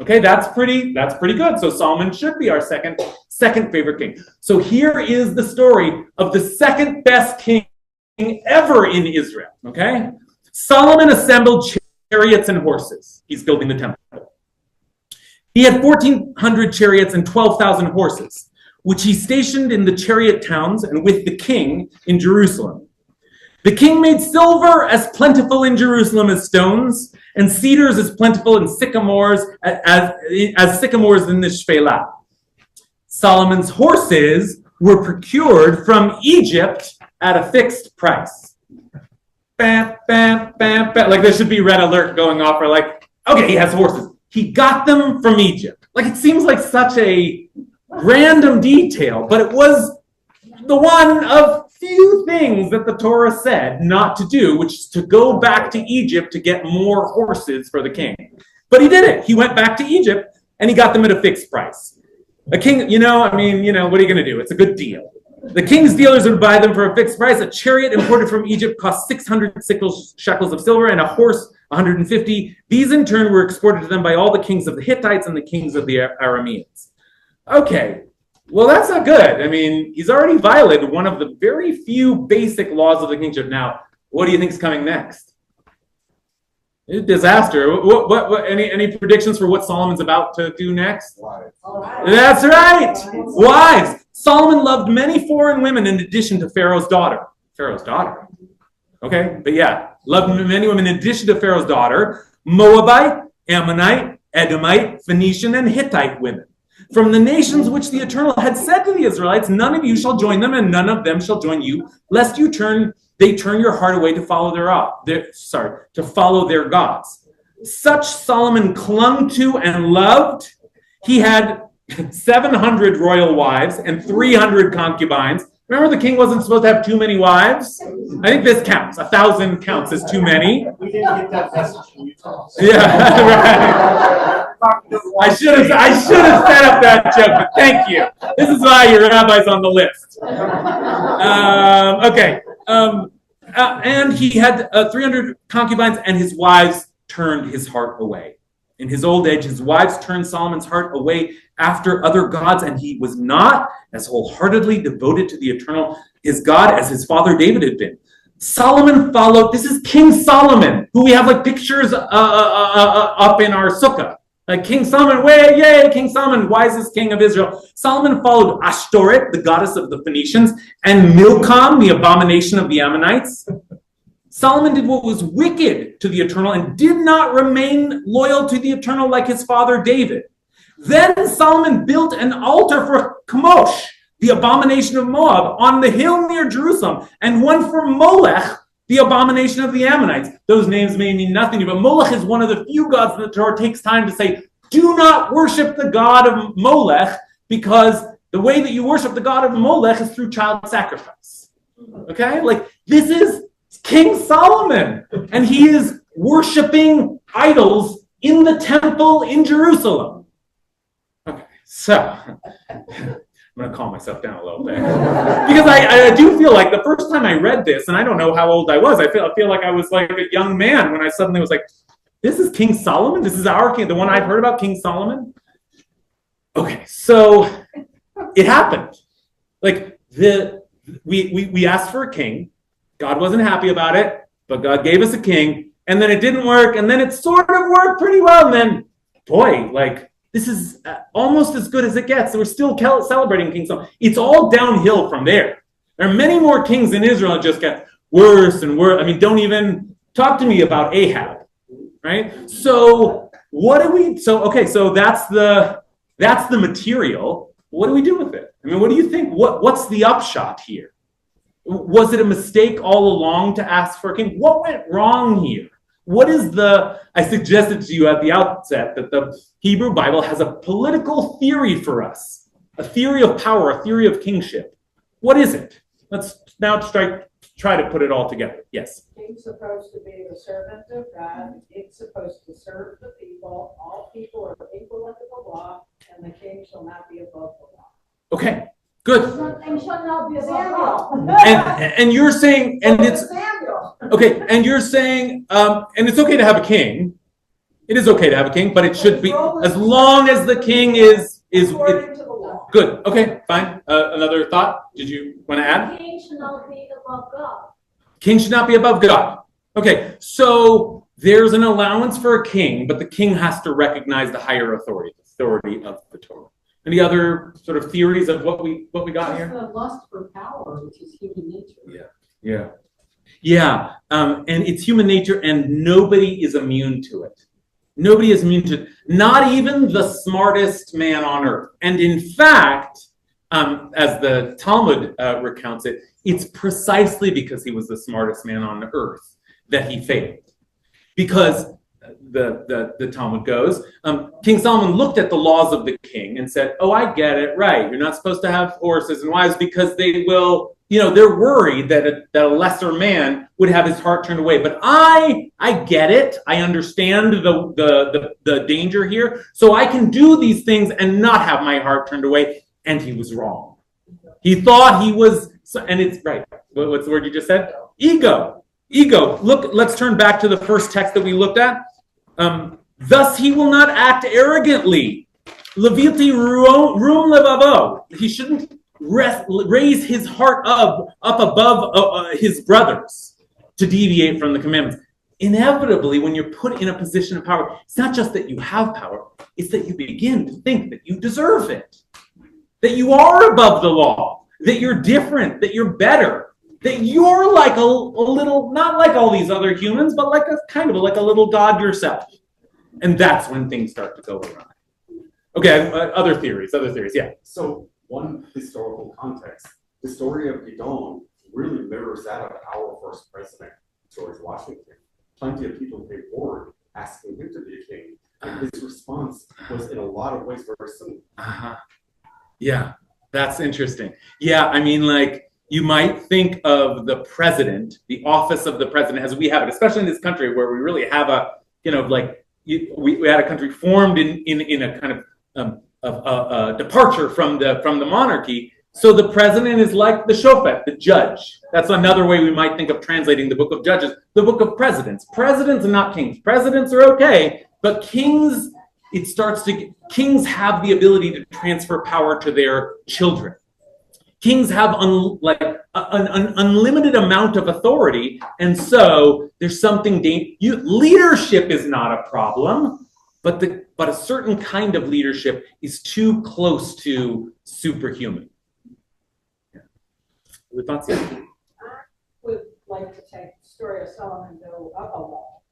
Okay, that's pretty good. So Solomon should be our second favorite king. So here is the story of the second best king ever in Israel. Okay, Solomon assembled chariots and horses. He's building the temple. He had 1,400 chariots and 12,000 horses, which he stationed in the chariot towns and with the king in Jerusalem. The king made silver as plentiful in Jerusalem as stones, and cedars as plentiful in sycamores as sycamores in the Shephelah. Solomon's horses were procured from Egypt at a fixed price. Bam, bam, bam, bam. Like there should be red alert going off for like, okay, he has horses. He got them from Egypt. Like it seems like such a random detail, but it was the one of few things that the Torah said not to do, which is to go back to Egypt to get more horses for the king. But he did it. He went back to Egypt and he got them at a fixed price. A king, what are you going to do? It's a good deal. The king's dealers would buy them for a fixed price. A chariot imported from Egypt cost 600 shekels of silver and a horse 150. These in turn were exported to them by all the kings of the Hittites and the kings of the Arameans. Okay, well, that's not good. I mean, he's already violated one of the very few basic laws of the kingship. Now, what do you think is coming next? A disaster. Any predictions for what Solomon's about to do next? Wives. That's right. Wives. Solomon loved many foreign women in addition to Pharaoh's daughter. Pharaoh's daughter. Okay, but yeah, loved many women in addition to Pharaoh's daughter, Moabite, Ammonite, Edomite, Phoenician, and Hittite women. From the nations which the Eternal had said to the Israelites, none of you shall join them, and none of them shall join you, lest they turn your heart away to follow their gods. Such Solomon clung to and loved. He had 700 royal wives and 300 concubines. Remember, the king wasn't supposed to have too many wives? I think this counts. 1,000 counts as too many. We didn't get that message from Utah. Yeah, right. I should have set up that joke, but thank you. This is why your rabbi's on the list. Okay. And he had 300 concubines, and his wives turned his heart away. In his old age, his wives turned Solomon's heart away after other gods, and he was not as wholeheartedly devoted to the Eternal, his God, as his father David had been. Solomon followed, this is King Solomon, who we have like pictures up in our sukkah. Like King Solomon, yay, King Solomon, wisest king of Israel. Solomon followed Ashtoreth, the goddess of the Phoenicians, and Milcom, the abomination of the Ammonites. Solomon did what was wicked to the Eternal and did not remain loyal to the Eternal like his father David. Then Solomon built an altar for Chemosh, the abomination of Moab, on the hill near Jerusalem, and one for Molech, the abomination of the Ammonites. Those names may mean nothing to you, but Molech is one of the few gods that the Torah takes time to say, do not worship the god of Molech, because the way that you worship the god of Molech is through child sacrifice. Okay? Like, this is King Solomon, and he is worshiping idols in the temple in Jerusalem. Okay, so I'm going to calm myself down a little bit because I do feel like the first time I read this, and I don't know how old I was, I feel like I was like a young man when I suddenly was like, this is King Solomon? This is our king, the one I've heard about, King Solomon? Okay, so it happened. Like we asked for a king. God wasn't happy about it, but God gave us a king, and then it didn't work, and then it sort of worked pretty well, and then, boy, like, this is almost as good as it gets. We're still celebrating King Solomon. It's all downhill from there. There are many more kings in Israel that just get worse and worse. I mean, don't even talk to me about Ahab, right? So that's the material. What do we do with it? I mean, what do you think? What's the upshot here? Was it a mistake all along to ask for a king? What went wrong here? I suggested to you at the outset that the Hebrew Bible has a political theory for us, a theory of power, a theory of kingship. What is it? Let's now try to put it all together. Yes? King's supposed to be the servant of God. King's supposed to serve the people. All people are equal under the law, and the king shall not be above the law. Okay, good. And shall not be above the law. And you're saying, and it's okay, and you're saying, and it's okay to have a king, It is okay to have a king, but it should be, His role as is- long as the king is According to the law. good. Okay, fine. Another thought? Did you want to add? King should not be above God. King should not be above God. Okay, so there's an allowance for a king, but the king has to recognize the higher authority of the Torah. Any other sort of theories of what we got Just here? the lust for power, which is human nature. Yeah. And it's human nature, and nobody is immune to it. Nobody is immune to it. Not even the smartest man on earth. And in fact, as the Talmud recounts it, it's precisely because he was the smartest man on earth that he failed. Because the Talmud goes, King Solomon looked at the laws of the king and said, oh, I get it, right. You're not supposed to have horses and wives because they will, they're worried that a lesser man would have his heart turned away. But I get it. I understand the danger here. So I can do these things and not have my heart turned away. And he was wrong. He thought he was, and it's right. What's the word you just said? Ego. Look, let's turn back to the first text that we looked at. Thus he will not act arrogantly. Levilti rum levavo. He shouldn't raise his heart up above his brothers to deviate from the commandments. Inevitably, when you're put in a position of power, it's not just that you have power, it's that you begin to think that you deserve it, that you are above the law, that you're different, that you're better, that you're like a little, not like all these other humans, but like like a little god yourself. And that's when things start to go awry. Okay, other theories, yeah. So one historical context, the story of Gidon really mirrors that of our first president, George Washington. Plenty of people came forward asking him to be a king, and his response was in a lot of ways very similar. Yeah, that's interesting. Yeah, I mean, you might think of the president, the office of the president, as we have it, especially in this country where we really have we had a country formed in a kind of departure from the monarchy. So the president is like the shofet, the judge. That's another way we might think of translating the book of Judges, the book of presidents. Presidents are not kings. Presidents are okay, but kings, kings have the ability to transfer power to their children. Kings have an unlimited amount of authority, and so there's something leadership is not a problem, but a certain kind of leadership is too close to superhuman. Thoughts? I would like to take the story of Solomon and go up a level,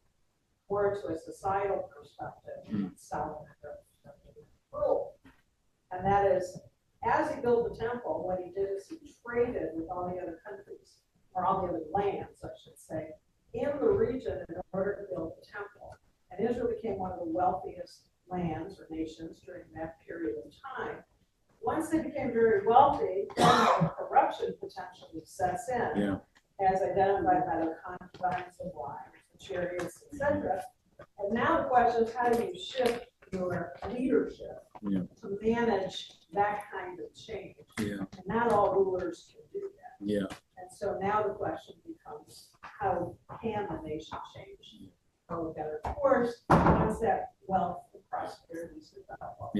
more to a societal perspective. Solomon rule, and that is, as he built the temple, what he did is he traded with all the other countries, or all the other lands, I should say, in the region in order to build the temple. And Israel became one of the wealthiest lands or nations during that period of time. Once they became very wealthy, then corruption potentially sets in, as identified by the concubines of wives, the chariots, etc. And now the question is, how do you shift your leadership to manage that kind of change? And not all rulers can do that. And so now the question becomes, how can the nation change for a better course once that wealth and prosperity is developed?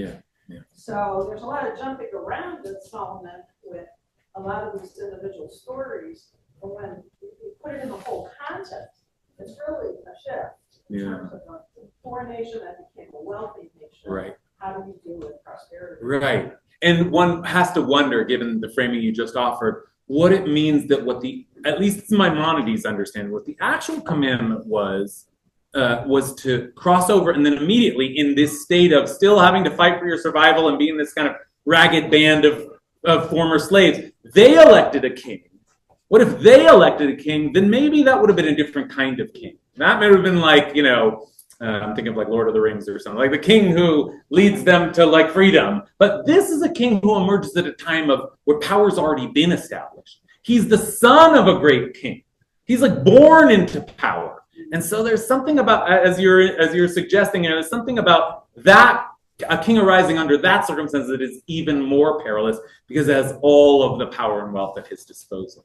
So there's a lot of jumping around in Solomon with a lot of these individual stories, but when you put it in the whole context, it's really a shift in terms of a poor nation that became a wealthy nation. Right. How do we deal with prosperity? Right. And one has to wonder, given the framing you just offered, what it means that at least Maimonides understand, what the actual commandment was to cross over, and then immediately in this state of still having to fight for your survival and being this kind of ragged band of former slaves, they elected a king. What if they elected a king? Then maybe that would have been a different kind of king. That may have been I'm thinking of Lord of the Rings or something, like the king who leads them to freedom. But this is a king who emerges at a time where power's already been established. He's the son of a great king. He's born into power. And so there's something about, as you're suggesting, there's something about that, a king arising under that circumstance that is even more perilous because it has all of the power and wealth at his disposal.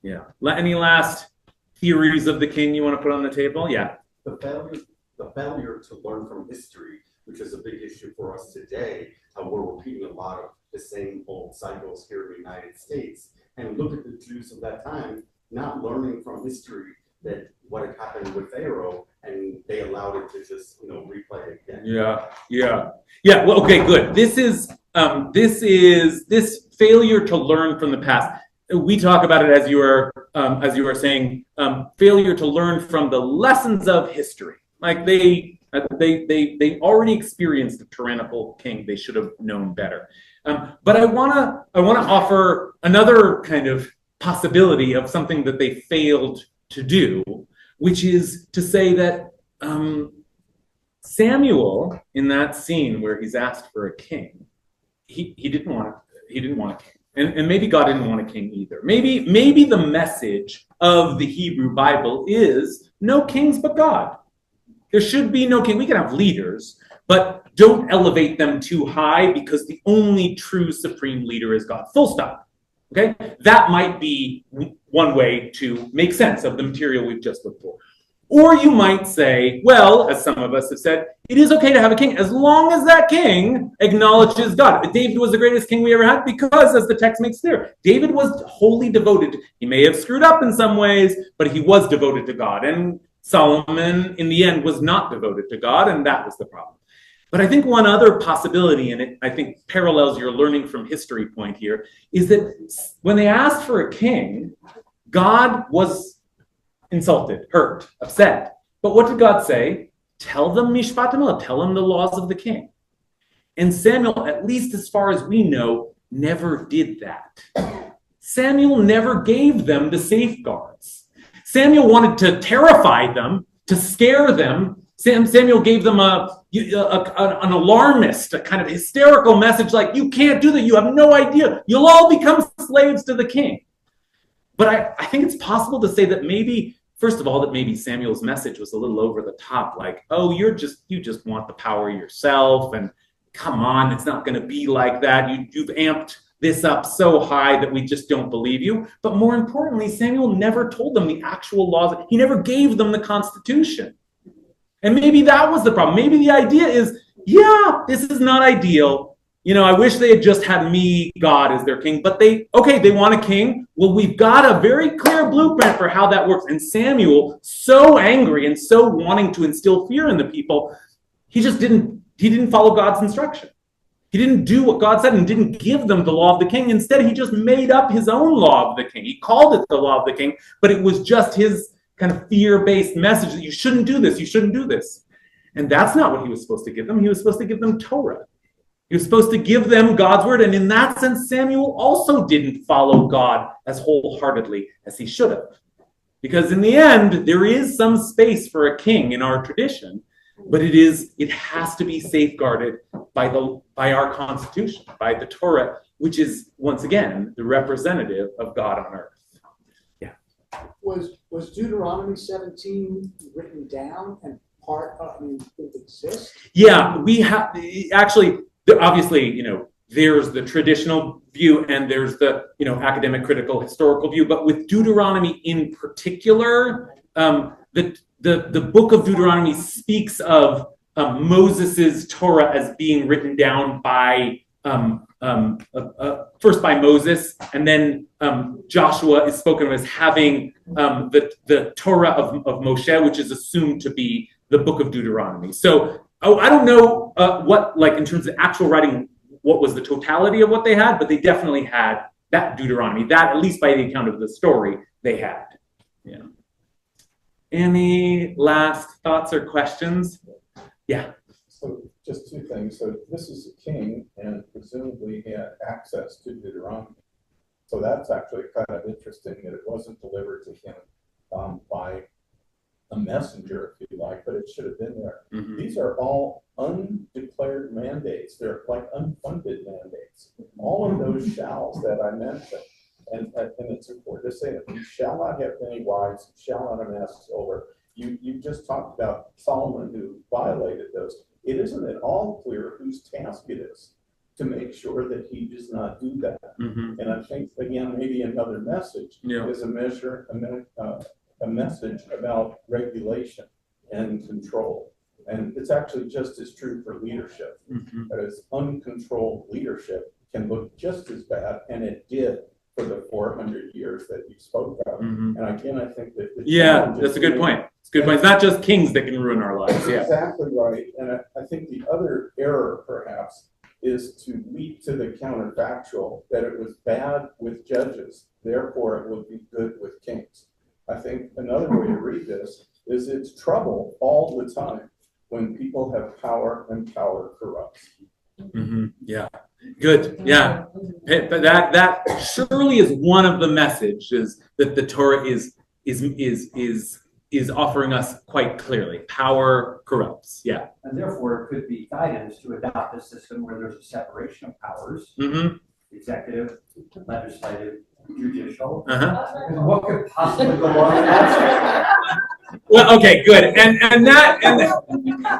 Yeah. Any last theories of the king you want to put on the table? Yeah. The the failure to learn from history, which is a big issue for us today, we're repeating a lot of the same old cycles here in the United States. And look at the Jews of that time, not learning from history that what had happened with Pharaoh, and they allowed it to just, replay again. Yeah. Well, okay, good. This is this failure to learn from the past. We talk about it as you were saying, failure to learn from the lessons of history. Like they already experienced a tyrannical king. They should have known better. But I wanna offer another kind of possibility of something that they failed to do, which is to say that Samuel, in that scene where he's asked for a king, he didn't want a king. And maybe God didn't want a king either. Maybe the message of the Hebrew Bible is no kings but God. There should be no king. We can have leaders, but don't elevate them too high because the only true supreme leader is God. Full stop. Okay? That might be one way to make sense of the material we've just looked for. Or you might say, well, as some of us have said, it is okay to have a king as long as that king acknowledges God. David was the greatest king we ever had because, as the text makes clear, David was wholly devoted. He may have screwed up in some ways, but he was devoted to God. And Solomon, in the end, was not devoted to God, and that was the problem. But I think one other possibility, and it I think parallels your learning from history point here, is that when they asked for a king, God was insulted, hurt, upset. But what did God say? Tell them Mishpat HaMelech, tell them the laws of the king. And Samuel, at least as far as we know, never did that. Samuel never gave them the safeguards. Samuel wanted to terrify them, to scare them. Samuel gave them an alarmist, a kind of hysterical message like, you can't do that, you have no idea, you'll all become slaves to the king. But I think it's possible to say that maybe, first of all, that maybe Samuel's message was a little over the top, like, oh, you just want the power yourself, and come on, it's not going to be like that. You've amped this up so high that we just don't believe you. But more importantly, Samuel never told them the actual laws. He never gave them the Constitution. And maybe that was the problem. Maybe the idea is, yeah, this is not ideal. I wish they had just had me, God, as their king. But they want a king. Well, we've got a very clear blueprint for how that works. And Samuel, so angry and so wanting to instill fear in the people, he didn't follow God's instruction. He didn't do what God said and didn't give them the law of the king. Instead, he just made up his own law of the king. He called it the law of the king, but it was just his kind of fear-based message that you shouldn't do this, you shouldn't do this. And that's not what he was supposed to give them. He was supposed to give them Torah. He was supposed to give them God's word. And in that sense, Samuel also didn't follow God as wholeheartedly as he should have. Because in the end, there is some space for a king in our tradition, but it has to be safeguarded by our Constitution, by the Torah, which is, once again, the representative of God on earth. Yeah. Was Deuteronomy 17 written down and it exists? Yeah, we have actually. Obviously, there's the traditional view and there's the, academic, critical, historical view. But with Deuteronomy in particular, the book of Deuteronomy speaks of Moses's Torah as being written down by first by Moses, and then Joshua is spoken of as having the Torah of Moshe, which is assumed to be the book of Deuteronomy. So I don't know what, like in terms of actual writing, what was the totality of what they had, but they definitely had that Deuteronomy. That, at least by the account of the story, they had. Yeah. Any last thoughts or questions? Yeah. So just two things. So this is a king, and presumably he had access to Deuteronomy. So that's actually kind of interesting that it wasn't delivered to him by a messenger, if you like, but it should have been there. Mm-hmm. These are all undeclared mandates. They're like unfunded mandates. All of those shalls that I mentioned, and it's important to say that you shall not have many wives, you shall not amass silver. You just talked about Solomon who violated those. It isn't at all clear whose task it is to make sure that he does not do that. Mm-hmm. And I think, again, maybe another message is a message about regulation and control. And it's actually just as true for leadership. That is, uncontrolled leadership can look just as bad, and it did for the 400 years that you spoke of. And again, I think that that's a good point. It's a good point. It's not just kings that can ruin our lives. Yeah, exactly right. And I think the other error, perhaps, is to leap to the counterfactual that it was bad with judges, therefore it will be good with kings. I think another way to read this is it's trouble all the time when people have power and power corrupts. Yeah, good. Yeah, but that surely is one of the messages that the Torah is offering us quite clearly. Power corrupts. Yeah, And therefore, it could be guidance to adopt a system where there's a separation of powers, executive, legislative, judicial. What could possibly go wrong in that? Well, okay, good, and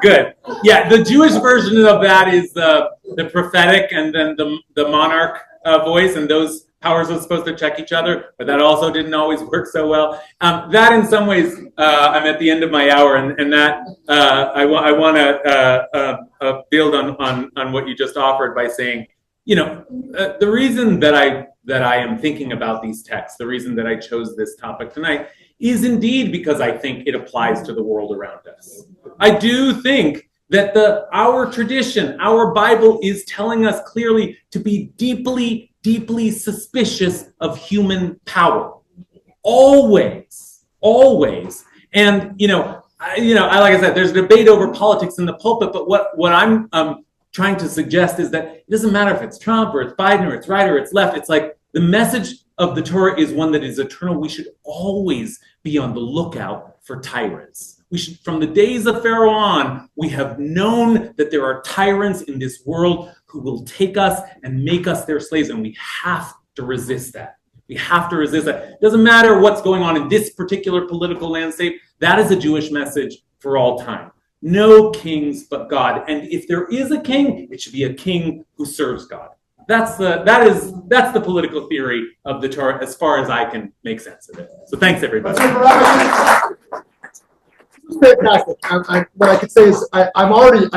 good. Yeah, the Jewish version of that is the prophetic, and then the monarch voice, and those powers are supposed to check each other, but that also didn't always work so well. That, in some ways, I'm at the end of my hour, and that I want to build on what you just offered by saying, the reason that I am thinking about these texts, the reason that I chose this topic tonight, is indeed because I think it applies to the world around us. I do think that our tradition, our Bible, is telling us clearly to be deeply, deeply suspicious of human power. Always. And, like I said, there's a debate over politics in the pulpit, but what I'm trying to suggest is that it doesn't matter if it's Trump or it's Biden or it's right or it's left. It's like the message of the Torah is one that is eternal. We should always be on the lookout for tyrants. We should, from the days of Pharaoh on, we have known that there are tyrants in this world who will take us and make us their slaves, and we have to resist that. We have to resist that. It doesn't matter what's going on in this particular political landscape. That is a Jewish message for all time. No kings but God. And if there is a king, it should be a king who serves God. That's the political theory of the Torah as far as I can make sense of it. So thanks, everybody. Fantastic. What I could say is I've already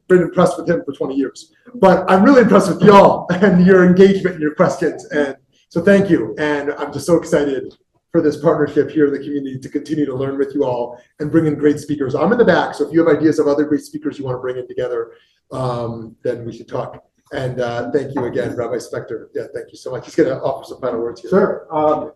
been impressed with him for 20 years, but I'm really impressed with y'all and your engagement and your questions. And so thank you. And I'm just so excited for this partnership here in the community to continue to learn with you all and bring in great speakers. I'm in the back, so if you have ideas of other great speakers you want to bring in together, then we should talk. And thank you again, Rabbi Spector. Yeah, thank you so much. He's going to offer some final words here. Sure.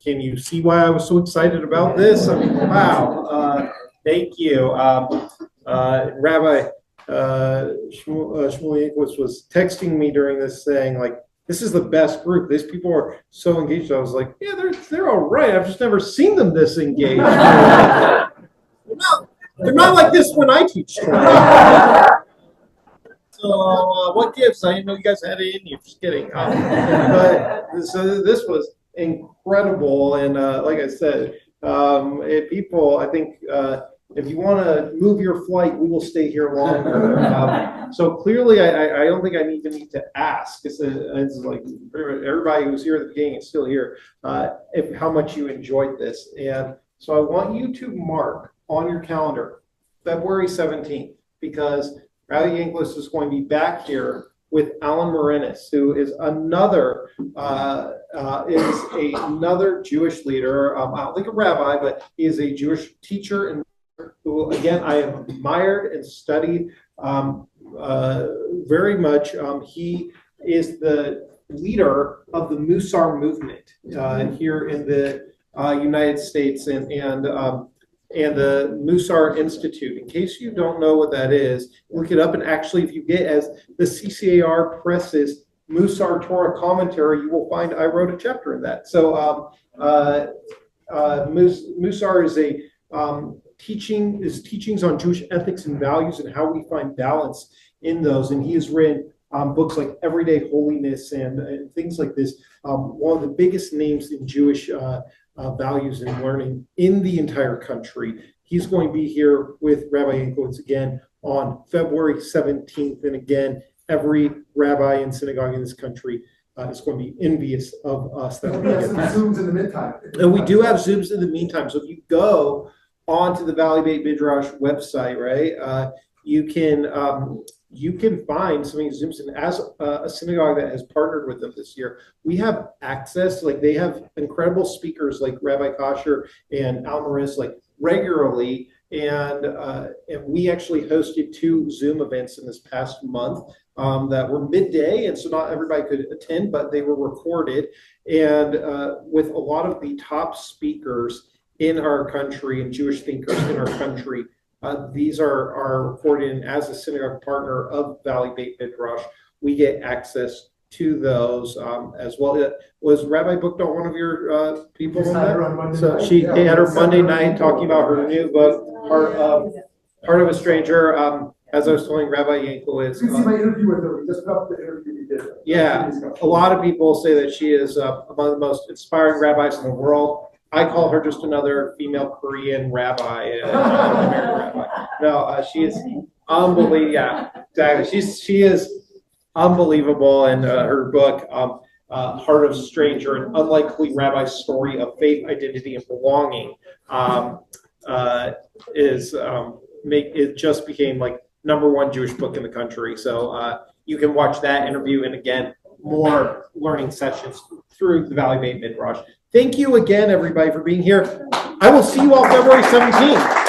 Can you see why I was so excited about this? I mean, wow. Thank you. Rabbi Shmuel Yanklowitz was texting me during this saying, like, this is the best group. These people are so engaged. I was like, yeah, they're all right. I've just never seen them this engaged. they're not like this when I teach. So what gives? I didn't know you guys had it in you. Just kidding. So this was incredible, and like I said, people, I think if you want to move your flight, we will stay here longer. So clearly, I don't think I need to ask. It's like everybody who's here at the beginning is still here. How much you enjoyed this, and so I want you to mark on your calendar February 17th, because Rabbi Yanklowitz is going to be back here with Alan Morenis, who is another Jewish leader. I don't think a rabbi, but he is a Jewish teacher, and who, again, I have admired and studied very much. He is the leader of the Musar movement here in the United States, and the Musar Institute. In case you don't know what that is, look it up. And actually, if you get as the CCAR presses Musar Torah Commentary, you will find I wrote a chapter in that. So Musar is teachings on Jewish ethics and values and how we find balance in those. And he has written books like Everyday Holiness and things like this. One of the biggest names in Jewish values and learning in the entire country. He's going to be here with Rabbi Yanklowitz again on February 17th. And again, every rabbi and synagogue in this country is going to be envious of us. That we have some Zooms in the meantime. And we do have Zooms in the meantime. So if you go onto the Valley Beit Midrash website, right, you can find something Zooms, and as a synagogue that has partnered with them this year, we have access, like they have incredible speakers like Rabbi Kasher and Almaris, like regularly, and we actually hosted 2 Zoom events in this past month that were midday, and so not everybody could attend, but they were recorded, and with a lot of the top speakers in our country and Jewish thinkers in our country. These are recorded, and as a synagogue partner of Valley Beit Midrash, we get access to those as well. Was Rabbi booked on one of your people? Just had her on Monday So night. she Yeah, had her on Monday Saturday. night talking about her new book, Heart of a Stranger. As I was telling Rabbi Yankowitz, You can see my interview with her. We just put up the interview we did. Yeah, a lot of people say that she is among the most inspiring rabbis in the world. I call her just another female Korean rabbi, American rabbi. No, she is unbelievable. Yeah, exactly. She is unbelievable, and her book, Heart of a Stranger: An Unlikely Rabbi's Story of Faith, Identity, and Belonging, it just became like #1 Jewish book in the country. So you can watch that interview, and again, more learning sessions through the Valley Beit Midrash. Thank you again, everybody, for being here. I will see you all February 17th.